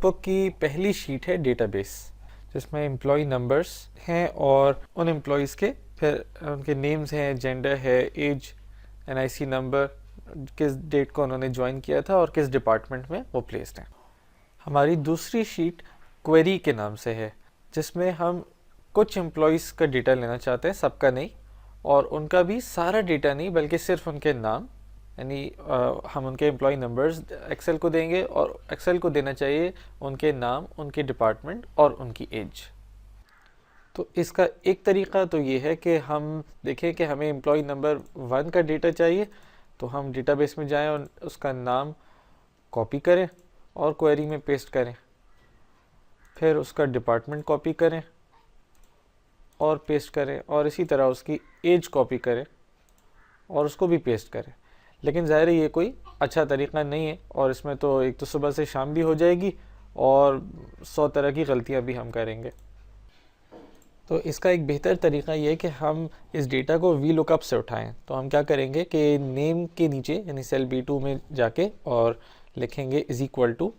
Notebook की पहली sheet है डेटाबेस, जिसमें एम्प्लॉय नंबर्स हैं और उन एम्प्लॉयज़ के फिर उनके नेम्स हैं, जेंडर है, एज, एनआईसी नंबर, किस डेट को उन्होंने ज्वाइन किया था और किस डिपार्टमेंट में वो प्लेस्ड हैं। हमारी दूसरी शीट क्वेरी के नाम से है, जिसमें हम कुछ एम्प्लॉयज़ का डेटा लेना चाहते हैं, सबका नहीं, और उनका भी सारा डेटा नहीं बल्कि सिर्फ उनके नाम, यानी हम उनके एम्प्लॉय नंबर्स एक्सेल को देंगे और एक्सेल को देना चाहिए उनके नाम, उनके डिपार्टमेंट और उनकी एज। तो इसका एक तरीका तो ये है कि हम देखें कि हमें एम्प्लॉय नंबर 1 का डेटा चाहिए, तो हम डेटाबेस में जाएं और उसका नाम कॉपी करें और क्वेरी में पेस्ट करें, फिर उसका डिपार्टमेंट कॉपी करें और पेस्ट करें, और इसी तरह उसकी एज कॉपी करें और उसको भी पेस्ट करें। लेकिन ज़ाहिर है ये कोई अच्छा तरीक़ा नहीं है, और इसमें तो एक तो सुबह से शाम भी हो जाएगी और 100 तरह की गलतियां भी हम करेंगे। तो इसका एक बेहतर तरीका ये है कि हम इस डेटा को वी लुकअप से उठाएं। तो हम क्या करेंगे कि नेम के नीचे यानी सेल B2 में जाके और लिखेंगे इज़ इक्वल टू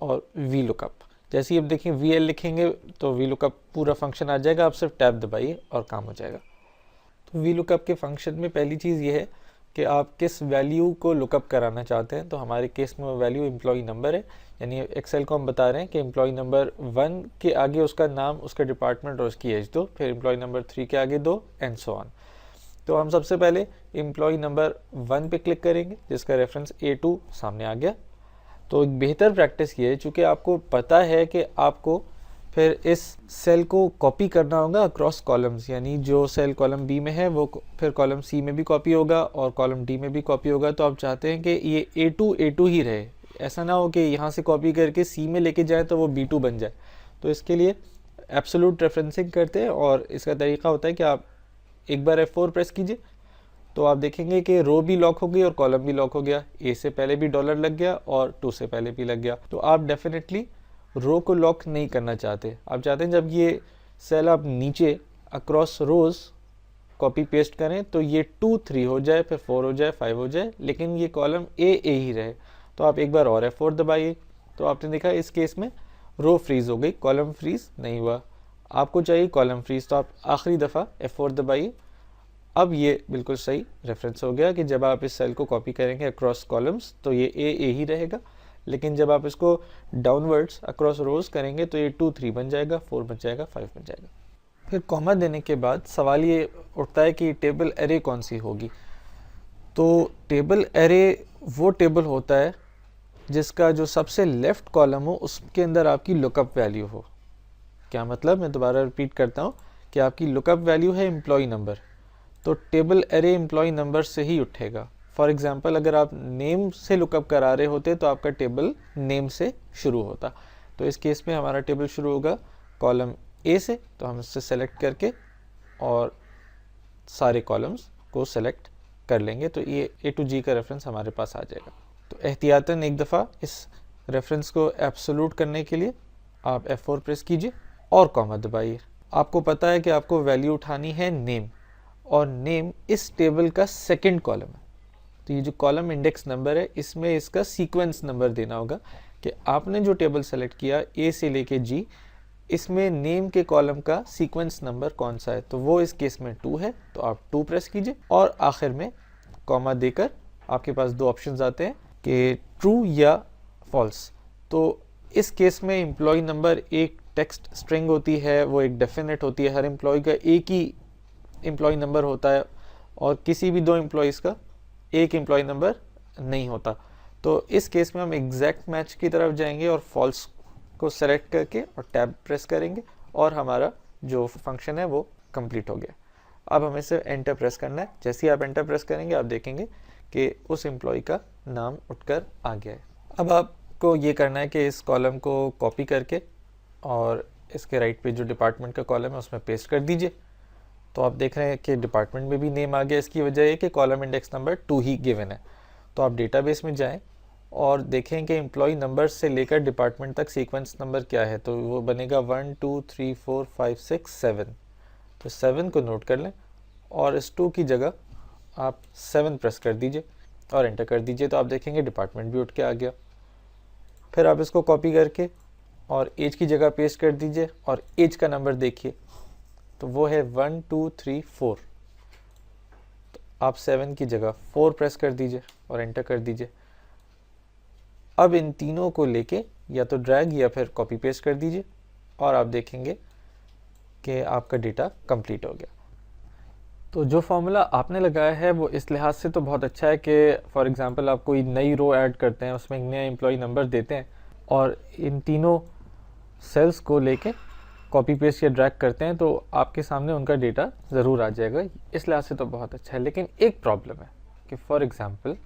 और वी लुकअप। जैसे ही अब देखें VL लिखेंगे तो वी लुकअप पूरा फंक्शन आ जाएगा, आप सिर्फ टैब दबाइए और काम हो जाएगा। तो वी लुकअप के फंक्शन में पहली चीज़ ये है कि आप किस वैल्यू को लुकअप कराना चाहते हैं। तो हमारे केस में वैल्यू एम्प्लॉय नंबर है, यानी एक्सेल को हम बता रहे हैं कि एम्प्लॉय नंबर 1 के आगे उसका नाम, उसका डिपार्टमेंट और उसकी एज दो, फिर एम्प्लॉय नंबर 3 के आगे दो, एंड सो ऑन। तो हम सबसे पहले एम्प्लॉय नंबर 1 पे क्लिक करेंगे, जिसका रेफरेंस A2 सामने आ गया। तो एक बेहतर प्रैक्टिस ये है, चूँकि आपको पता है कि आपको फिर इस सेल को कॉपी करना होगा अक्रॉस कॉलम्स, यानी जो सेल कॉलम बी में है वो फिर कॉलम सी में भी कॉपी होगा और कॉलम डी में भी कॉपी होगा। तो आप चाहते हैं कि ये A2 ही रहे, ऐसा ना हो कि यहाँ से कॉपी करके सी में लेके जाए तो वो B2 बन जाए। तो इसके लिए एब्सोल्यूट रेफरेंसिंग करते हैं, और इसका तरीका होता है कि आप एक बार F4 प्रेस कीजिए तो आप देखेंगे कि रो भी लॉक हो गई और कॉलम भी लॉक हो गया। ए से पहले भी डॉलर लग गया और 2 से पहले भी लग गया। तो आप डेफिनेटली रो को लॉक नहीं करना चाहते, आप चाहते हैं जब ये सेल आप नीचे अक्रॉस रोज कॉपी पेस्ट करें तो ये 2 3 हो जाए, फिर 4 हो जाए, 5 हो जाए, लेकिन ये कॉलम ए ही रहे। तो आप एक बार और F4 दबाइए, तो आपने देखा इस केस में रो फ्रीज हो गई, कॉलम फ्रीज नहीं हुआ। आपको चाहिए कॉलम फ्रीज, तो आप आखिरी दफ़ा F4 दबाइए। अब ये बिल्कुल सही रेफरेंस हो गया कि जब आप इस सेल को कॉपी करेंगे अक्रॉस कॉलम्स तो ये ए ही रहेगा, लेकिन जब आप इसको डाउनवर्ड्स अक्रॉस रोज करेंगे तो ये 2 3 बन जाएगा, 4 बन जाएगा, 5 बन जाएगा। फिर कॉमा देने के बाद सवाल ये उठता है कि टेबल एरे कौन सी होगी। तो टेबल एरे वो टेबल होता है जिसका जो सबसे लेफ्ट कॉलम हो उसके अंदर आपकी लुकअप वैल्यू हो। क्या मतलब, मैं दोबारा रिपीट करता हूँ कि आपकी लुकअप वैल्यू है एम्प्लॉय नंबर, तो टेबल एरे एम्प्लॉय नंबर से ही उठेगा। फॉर एग्जांपल अगर आप नेम से लुकअप करा रहे होते तो आपका टेबल नेम से शुरू होता। तो इस केस में हमारा टेबल शुरू होगा कॉलम ए से, तो हम इससे सेलेक्ट करके और सारे कॉलम्स को सेलेक्ट कर लेंगे, तो ये A to G का रेफरेंस हमारे पास आ जाएगा। तो एहतियातन एक दफ़ा इस रेफरेंस को एब्सोल्यूट करने के लिए आप F4 प्रेस कीजिए और कॉमा दबाइए। आपको पता है कि आपको वैल्यू उठानी है नेम, और नेम इस टेबल का सेकंड कॉलम है। तो ये जो कॉलम इंडेक्स नंबर है इसमें इसका सीक्वेंस नंबर देना होगा कि आपने जो टेबल सेलेक्ट किया ए से लेके जी, इसमें नेम के कॉलम का सीक्वेंस नंबर कौन सा है। तो वो इस केस में 2 है, तो आप 2 प्रेस कीजिए और आखिर में कॉमा देकर आपके पास 2 ऑप्शंस आते हैं कि ट्रू या फॉल्स। तो इस केस में एम्प्लॉय नंबर एक टेक्स्ट स्ट्रिंग होती है, वो एक डेफिनेट होती है, हर एम्प्लॉय का एक ही एम्प्लॉय नंबर होता है और किसी भी 2 एम्प्लॉयज़ का एक एम्प्लॉय नंबर नहीं होता। तो इस केस में हम एग्जैक्ट मैच की तरफ जाएंगे और फॉल्स को सेलेक्ट करके और टैब प्रेस करेंगे और हमारा जो फंक्शन है वो कंप्लीट हो गया। अब हमें सिर्फ एंटर प्रेस करना है। जैसे ही आप एंटर प्रेस करेंगे आप देखेंगे कि उस एम्प्लॉय का नाम उठकर आ गया है। अब आपको ये करना है कि इस कॉलम को कॉपी करके और इसके राइट पे जो डिपार्टमेंट का कॉलम है उसमें पेस्ट कर दीजिए। तो आप देख रहे हैं कि डिपार्टमेंट में भी नेम आ गया। इसकी वजह है कि कॉलम इंडेक्स नंबर 2 ही गिवन है। तो आप डेटाबेस में जाएं और देखें कि एम्प्लॉय नंबर से लेकर डिपार्टमेंट तक सीक्वेंस नंबर क्या है। तो वो बनेगा 1 2 3 4 5 6 7। तो 7 को नोट कर लें और इस 2 की जगह आप 7 प्रेस कर दीजिए और एंटर कर दीजिए। तो आप देखेंगे डिपार्टमेंट भी उठ के आ गया। फिर आप इसको कॉपी करके और एज की जगह पेस्ट कर दीजिए और एज का नंबर देखिए तो वो है 1 2 3 4। तो आप 7 की जगह 4 प्रेस कर दीजिए और एंटर कर दीजिए। अब इन तीनों को लेके या तो ड्रैग या फिर कॉपी पेस्ट कर दीजिए और आप देखेंगे कि आपका डेटा कंप्लीट हो गया। तो जो फार्मूला आपने लगाया है वो इस लिहाज से तो बहुत अच्छा है कि फॉर एग्जांपल आप कोई नई रो ऐड करते हैं, उसमें एक नया एम्प्लॉय नंबर देते हैं और इन तीनों सेल्स को लेके कॉपी पेस्ट या ड्रैग करते हैं तो आपके सामने उनका डेटा ज़रूर आ जाएगा। इस लिहाज से तो बहुत अच्छा है। लेकिन एक प्रॉब्लम है कि फॉर एग्ज़ाम्पल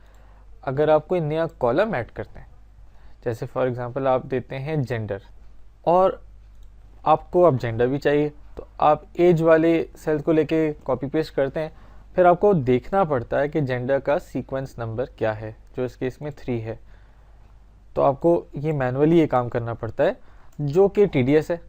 अगर आप कोई नया कॉलम ऐड करते हैं, जैसे फॉर एग्ज़ाम्पल आप देते हैं जेंडर और आपको अब जेंडर भी चाहिए, तो आप एज वाले सेल को लेके कॉपी पेस्ट करते हैं। फिर आपको देखना पड़ता है कि जेंडर का सीक्वेंस नंबर क्या है, जो इस केस में 3 है। तो आपको ये मैनुअली ये काम करना पड़ता है जो कि टीडीएस है।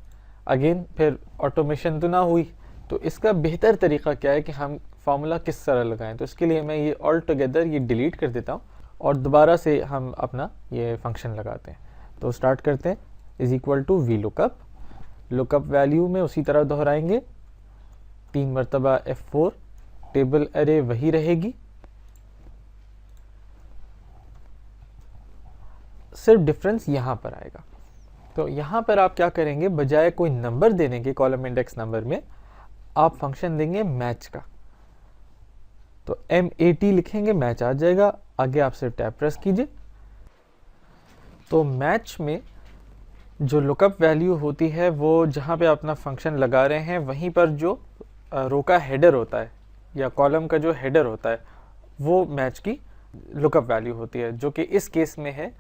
अगेन फिर ऑटोमेशन तो ना हुई, तो इसका बेहतर तरीका क्या है कि हम फार्मूला किस तरह लगाएं। तो इसके लिए मैं ये ऑल टुगेदर ये डिलीट कर देता हूँ और दोबारा से हम अपना ये फंक्शन लगाते हैं। तो स्टार्ट करते हैं is equal to v lookup. Lookup value में उसी तरह दोहराएंगे 3 मरतबा F4, टेबल अरे वही रहेगी, सिर्फ डिफरेंस यहाँ पर आएगा। तो यहाँ पर आप क्या करेंगे, बजाय कोई नंबर देने के कॉलम इंडेक्स नंबर में आप फंक्शन देंगे मैच का। तो MAT लिखेंगे, मैच आ जाएगा। आगे आप सिर्फ टैब प्रेस कीजिए। तो मैच में जो लुकअप वैल्यू होती है वो जहाँ पे आप अपना फंक्शन लगा रहे हैं वहीं पर जो रो का हेडर होता है या कॉलम का जो हेडर होता है वो मैच की लुकअप वैल्यू होती है, जो कि इस केस में है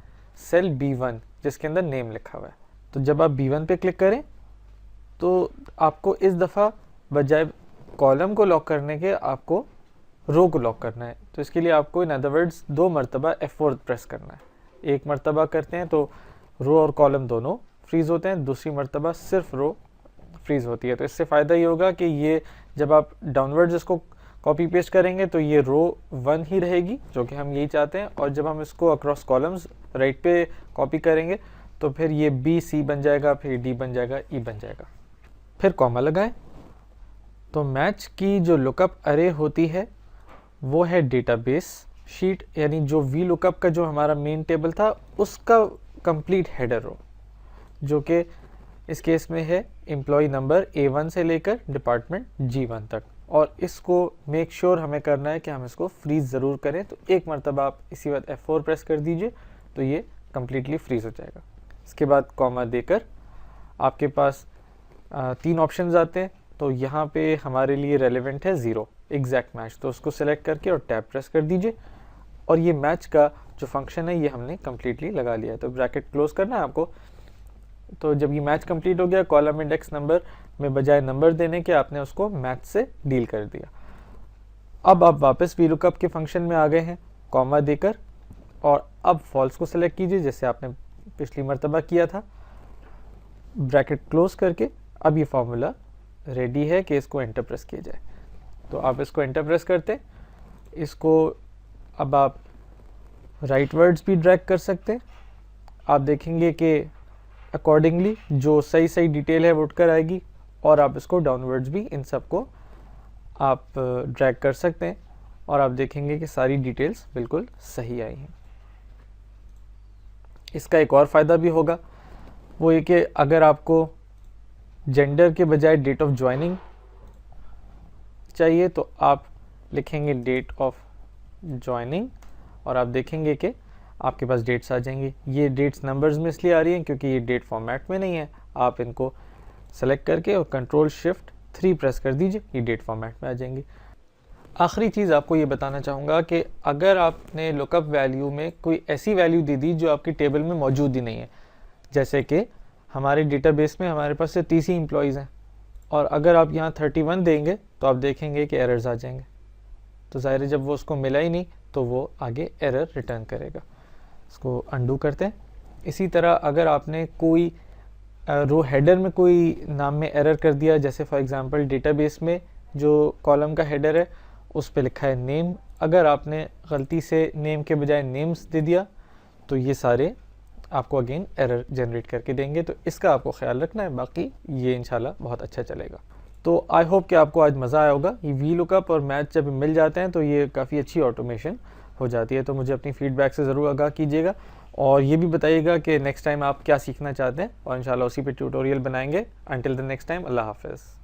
सेल B1 जिसके अंदर नेम लिखा हुआ है। तो जब आप B1 पे क्लिक करें तो आपको इस दफ़ा बजाय कॉलम को लॉक करने के आपको रो को लॉक करना है। तो इसके लिए आपको इन अदर वर्ड्स 2 मरतबा F4 प्रेस करना है। एक मरतबा करते हैं तो रो और कॉलम दोनों फ्रीज़ होते हैं, दूसरी मरतबा सिर्फ रो फ्रीज़ होती है। तो इससे फ़ायदा ये होगा कि ये जब आप डाउनवर्ड्स इसको कॉपी पेस्ट करेंगे तो ये रो 1 ही रहेगी, जो कि हम यही चाहते हैं। और जब हम इसको अक्रॉस कॉलम्स राइट पे कॉपी करेंगे तो फिर ये B C बन जाएगा, फिर D बन जाएगा, E बन जाएगा। फिर कॉमा लगाएं। तो मैच की जो लुकअप अरे होती है वो है डेटाबेस शीट, यानी जो वी लुकअप का जो हमारा मेन टेबल था उसका कंप्लीट हेडर रो, जो कि इस केस में है एम्प्लॉय नंबर A1 से लेकर डिपार्टमेंट G1 तक। और इसको मेक श्योर हमें करना है कि हम इसको फ्रीज़ ज़रूर करें। तो एक मरतबा आप इसी वक्त F4 प्रेस कर दीजिए तो ये कम्प्लीटली फ्रीज़ हो जाएगा। इसके बाद कॉमा देकर आपके पास 3 ऑप्शंस आते हैं। तो यहाँ पे हमारे लिए रेलेवेंट है 0 एग्जैक्ट मैच, तो उसको सेलेक्ट करके और टैब प्रेस कर दीजिए और ये मैच का जो फंक्शन है ये हमने कम्प्लीटली लगा लिया है। तो ब्रैकेट क्लोज करना है आपको। तो जब ये मैच कंप्लीट हो गया, कॉलम इंडेक्स नंबर में बजाय नंबर देने के आपने उसको मैच से डील कर दिया। अब आप वापस वी लुकअप के फंक्शन में आ गए हैं कॉमा देकर, और अब फॉल्स को सेलेक्ट कीजिए जैसे आपने पिछली मरतबा किया था। ब्रैकेट क्लोज करके अब ये फार्मूला रेडी है कि इसको एंटर प्रेस किया जाए। तो आप इसको एंटर प्रेस करते, इसको अब आप राइट वर्ड्स भी ड्रैग कर सकते हैं। आप देखेंगे कि अकॉर्डिंगली जो सही सही डिटेल है वो उठकर आएगी, और आप इसको डाउनवर्ड्स भी इन सब को आप ड्रैग कर सकते हैं और आप देखेंगे कि सारी डिटेल्स बिल्कुल सही आई हैं। इसका एक और फ़ायदा भी होगा, वो ये कि अगर आपको जेंडर के बजाय डेट ऑफ ज्वाइनिंग चाहिए तो आप लिखेंगे डेट ऑफ ज्वाइनिंग और आप देखेंगे कि आपके पास डेट्स आ जाएंगी। ये डेट्स नंबर्स में इसलिए आ रही हैं क्योंकि ये डेट फॉर्मेट में नहीं है। आप इनको सेलेक्ट करके और कंट्रोल शिफ्ट 3 प्रेस कर दीजिए, ये डेट फॉर्मेट में आ जाएंगी। आखिरी चीज़ आपको ये बताना चाहूँगा कि अगर आपने लुकअप वैल्यू में कोई ऐसी वैल्यू दे दी जो आपकी टेबल में मौजूद ही नहीं है, जैसे कि हमारे डेटाबेस में हमारे पास से 30 ही एम्प्लॉयज़ हैं और अगर आप यहाँ 31 देंगे तो आप देखेंगे कि एरर्स आ जाएंगे। तो ज़ाहिर है जब वो उसको मिला ही नहीं तो वो आगे एरर रिटर्न करेगा। इसको अंडू करते हैं। इसी तरह अगर आपने कोई रो हेडर में कोई नाम में एरर कर दिया, जैसे फॉर एग्जांपल डेटाबेस में जो कॉलम का हेडर है उस पे लिखा है नेम, अगर आपने गलती से नेम के बजाय नेम्स दे दिया तो ये सारे आपको अगेन एरर जनरेट करके देंगे, तो इसका आपको ख्याल रखना है। बाकी ये इंशाल्लाह बहुत अच्छा चलेगा। तो आई होप कि आपको आज मज़ा आया होगा। ये वी लुकअप और मैच जब मिल जाते हैं तो ये काफ़ी अच्छी ऑटोमेशन हो जाती है। तो मुझे अपनी फीडबैक से ज़रूर आगाह कीजिएगा और ये भी बताइएगा कि नेक्स्ट टाइम आप क्या सीखना चाहते हैं और इंशाल्लाह उसी पे ट्यूटोरियल बनाएंगे। अंटिल द नेक्स्ट टाइम, अल्लाह हाफ़िज़।